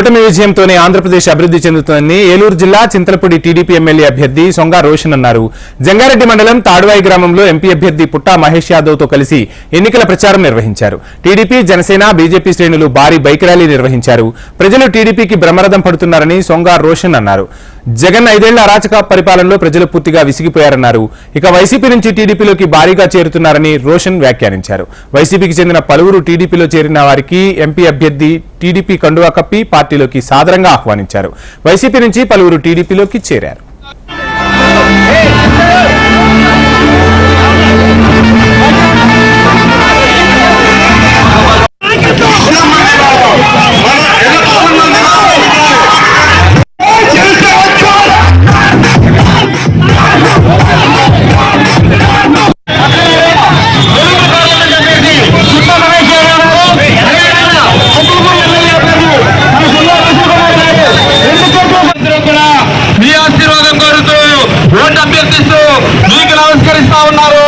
కూటమి విజయంతోనే ఆంధ్రప్రదేశ్ అభివృద్ధి చెందుతుందని ఏలూరు జిల్లా చింతలపూడి టీడీపీ ఎమ్మెల్యే అభ్యర్థి సొంగ రోషన్ అన్నారు. జంగారెడ్డి మండలం తాడువాయి గ్రామంలో ఎంపీ అభ్యర్థి పుట్టా మహేష్ యాదవ్ తో కలిసి ఎన్నికల ప్రచారం నిర్వహించారు. టీడీపీ, జనసేన, బీజేపీ శ్రేణులు భారీ బైక్ ర్యాలీ నిర్వహించారు. ప్రజలు టీడీపీకి బ్రహ్మరథం పడుతున్నారని సొంగ రోషన్ అన్నారు. జగన్ 5 ఏళ్ల అరాచక పరిపాలనలో ప్రజలు పూర్తిగా విసిగిపోయారన్నారు. ఇక వైసీపీ నుంచి టీడీపీలోకి భారీగా చేరుతున్నారని రోషన్ వ్యాఖ్యానించారు. వైసీపీకి చెందిన పలువురు టీడీపీలో చేరిన వారికి ఎంపీ అభ్యర్థి టీడీపీ కండువా కప్పి పార్టీలోకి సాదరంగా ఆహ్వానించారు. వైసీపీ నుంచి పలువురు టీడీపీలోకి చేరారు. ఓటు అభ్యర్థిస్తూ మీకు నమస్కరిస్తా ఉన్నారు.